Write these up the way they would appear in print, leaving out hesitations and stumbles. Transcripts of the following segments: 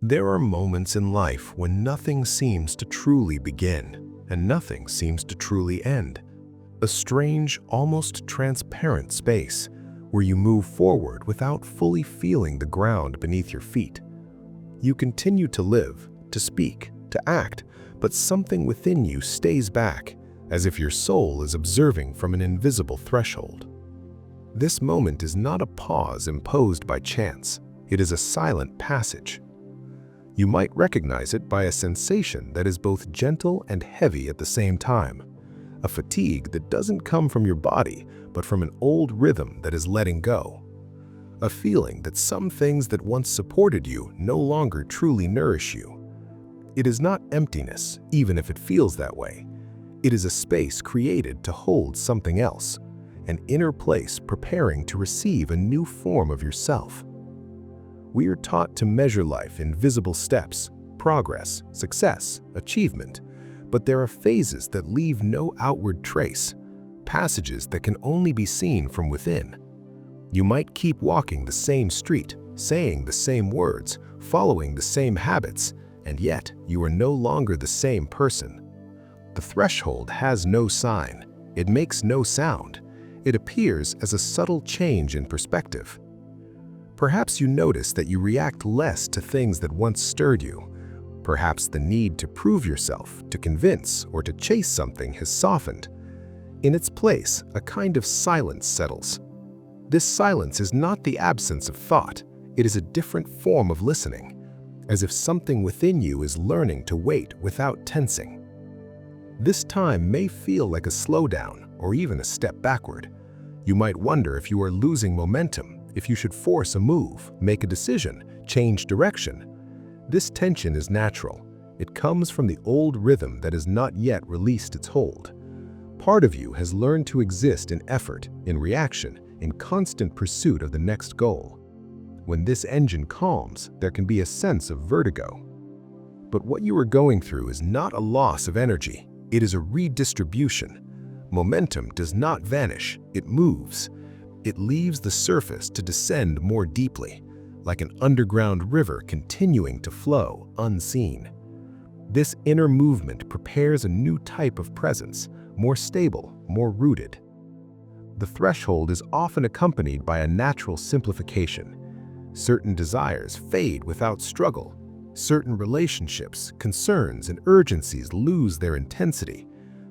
There are moments in life when nothing seems to truly begin and nothing seems to truly end. A strange, almost transparent space where you move forward without fully feeling the ground beneath your feet. You continue to live, to speak, to act, but something within you stays back, as if your soul is observing from an invisible threshold. This moment is not a pause imposed by chance. It is a silent passage. You might recognize it by a sensation that is both gentle and heavy at the same time, a fatigue that doesn't come from your body, but from an old rhythm that is letting go, a feeling that some things that once supported you no longer truly nourish you. It is not emptiness, even if it feels that way. It is a space created to hold something else, an inner place preparing to receive a new form of yourself. We are taught to measure life in visible steps, progress, success, achievement, but there are phases that leave no outward trace, passages that can only be seen from within. You might keep walking the same street, saying the same words, following the same habits, and yet you are no longer the same person. The threshold has no sign, it makes no sound, it appears as a subtle change in perspective. Perhaps you notice that you react less to things that once stirred you. Perhaps the need to prove yourself, to convince, or to chase something has softened. In its place, a kind of silence settles. This silence is not the absence of thought, it is a different form of listening, as if something within you is learning to wait without tensing. This time may feel like a slowdown or even a step backward. You might wonder if you are losing momentum, if you should force a move, make a decision, change direction. This tension is natural. It comes from the old rhythm that has not yet released its hold. Part of you has learned to exist in effort, in reaction, in constant pursuit of the next goal. When this engine calms, there can be a sense of vertigo. But what you are going through is not a loss of energy. It is a redistribution. Momentum does not vanish, it moves. It leaves the surface to descend more deeply, like an underground river continuing to flow unseen. This inner movement prepares a new type of presence, more stable, more rooted. The threshold is often accompanied by a natural simplification. Certain desires fade without struggle. Certain relationships, concerns, and urgencies lose their intensity.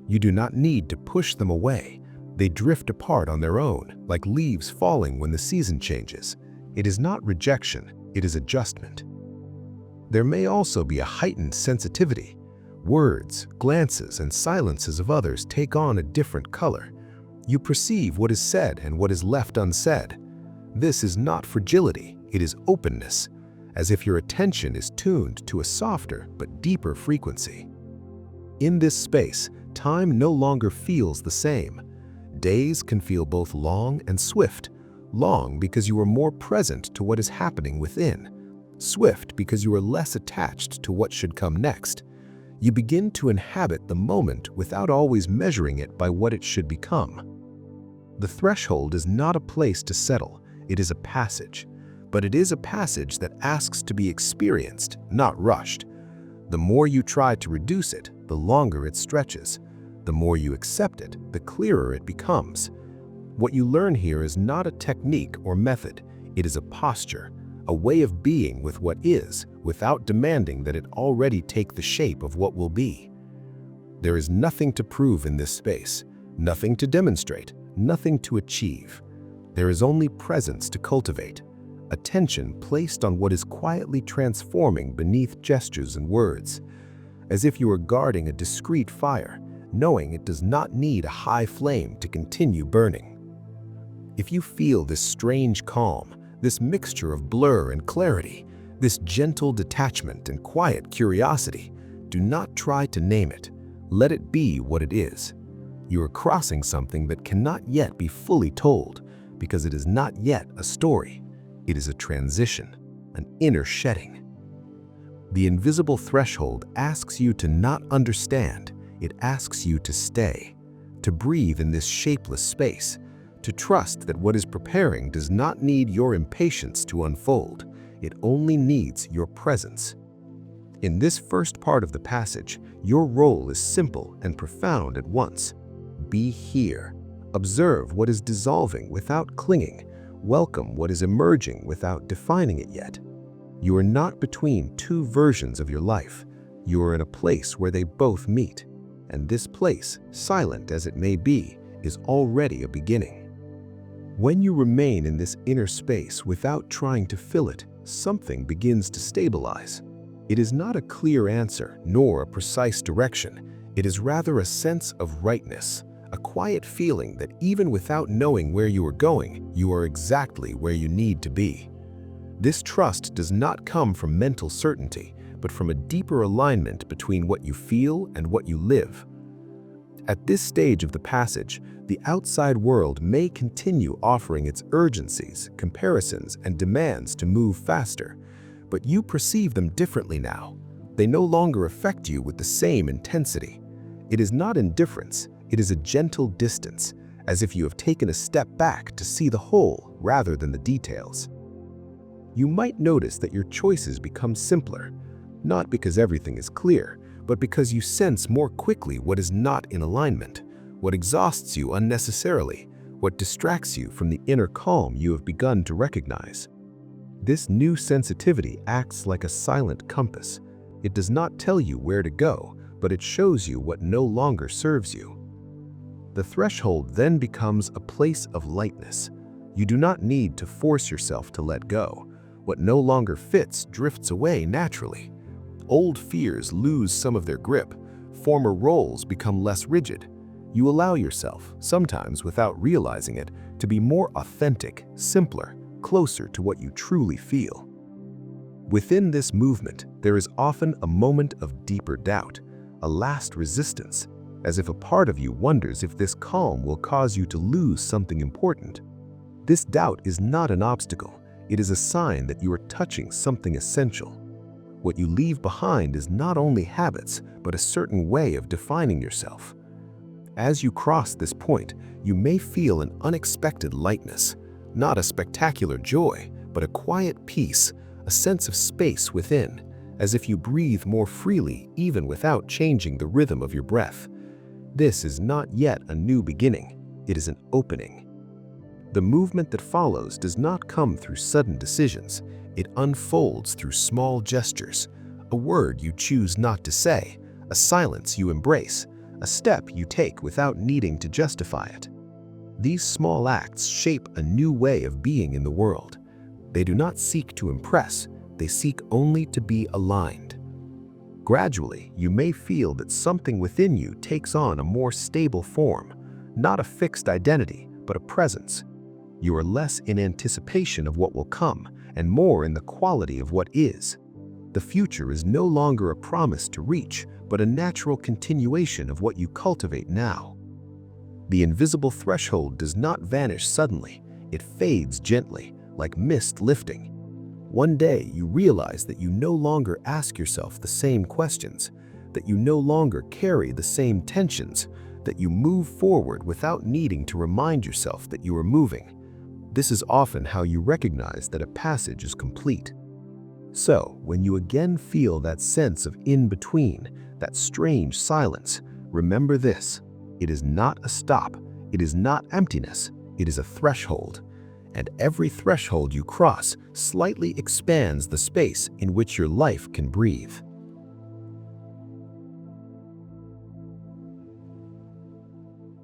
You do not need to push them away. They drift apart on their own, like leaves falling when the season changes. It is not rejection, it is adjustment. There may also be a heightened sensitivity. Words, glances, and silences of others take on a different color. You perceive what is said and what is left unsaid. This is not fragility, it is openness, as if your attention is tuned to a softer but deeper frequency. In this space, time no longer feels the same. Days can feel both long and swift. Long because you are more present to what is happening within. Swift because you are less attached to what should come next. You begin to inhabit the moment without always measuring it by what it should become. The threshold is not a place to settle, it is a passage. But it is a passage that asks to be experienced, not rushed. The more you try to reduce it, the longer it stretches. The more you accept it, the clearer it becomes. What you learn here is not a technique or method. It is a posture, a way of being with what is, without demanding that it already take the shape of what will be. There is nothing to prove in this space, nothing to demonstrate, nothing to achieve. There is only presence to cultivate, attention placed on what is quietly transforming beneath gestures and words, as if you are guarding a discreet fire, knowing it does not need a high flame to continue burning. If you feel this strange calm, this mixture of blur and clarity, this gentle detachment and quiet curiosity, do not try to name it. Let it be what it is. You are crossing something that cannot yet be fully told, because it is not yet a story. It is a transition, an inner shedding. The invisible threshold asks you to not understand. It asks you to stay, to breathe in this shapeless space, to trust that what is preparing does not need your impatience to unfold. It only needs your presence, In this first part of the passage, your role is simple and profound at once. Be here. Observe what is dissolving without clinging. Welcome what is emerging without defining it yet. You are not between two versions of your life. You are in a place where they both meet. And this place, silent as it may be, is already a beginning. When you remain in this inner space without trying to fill it, something begins to stabilize. It is not a clear answer, nor a precise direction. It is rather a sense of rightness, a quiet feeling that even without knowing where you are going, you are exactly where you need to be. This trust does not come from mental certainty, but from a deeper alignment between what you feel and what you live. At this stage of the passage, the outside world may continue offering its urgencies, comparisons, and demands to move faster, but you perceive them differently now. They no longer affect you with the same intensity. It is not indifference, it is a gentle distance, as if you have taken a step back to see the whole rather than the details. You might notice that your choices become simpler, not because everything is clear, but because you sense more quickly what is not in alignment, what exhausts you unnecessarily, what distracts you from the inner calm you have begun to recognize. This new sensitivity acts like a silent compass. It does not tell you where to go, but it shows you what no longer serves you. The threshold then becomes a place of lightness. You do not need to force yourself to let go. What no longer fits drifts away naturally. Old fears lose some of their grip. Former roles become less rigid. You allow yourself, sometimes without realizing it, to be more authentic, simpler, closer to what you truly feel. Within this movement, there is often a moment of deeper doubt, a last resistance, as if a part of you wonders if this calm will cause you to lose something important. This doubt is not an obstacle. It is a sign that you are touching something essential. What you leave behind is not only habits, but a certain way of defining yourself. As you cross this point, you may feel an unexpected lightness, not a spectacular joy, but a quiet peace, a sense of space within, as if you breathe more freely even without changing the rhythm of your breath. This is not yet a new beginning, it is an opening. The movement that follows does not come through sudden decisions. It unfolds through small gestures, a word you choose not to say, a silence you embrace, a step you take without needing to justify it. These small acts shape a new way of being in the world. They do not seek to impress, they seek only to be aligned. Gradually, you may feel that something within you takes on a more stable form, not a fixed identity, but a presence. You are less in anticipation of what will come and more in the quality of what is. The future is no longer a promise to reach, but a natural continuation of what you cultivate now. The invisible threshold does not vanish suddenly. It fades gently, like mist lifting. One day you realize that you no longer ask yourself the same questions, that you no longer carry the same tensions, that you move forward without needing to remind yourself that you are moving. This is often how you recognize that a passage is complete. So, when you again feel that sense of in-between, that strange silence, remember this: it is not a stop, it is not emptiness, it is a threshold. And every threshold you cross slightly expands the space in which your life can breathe.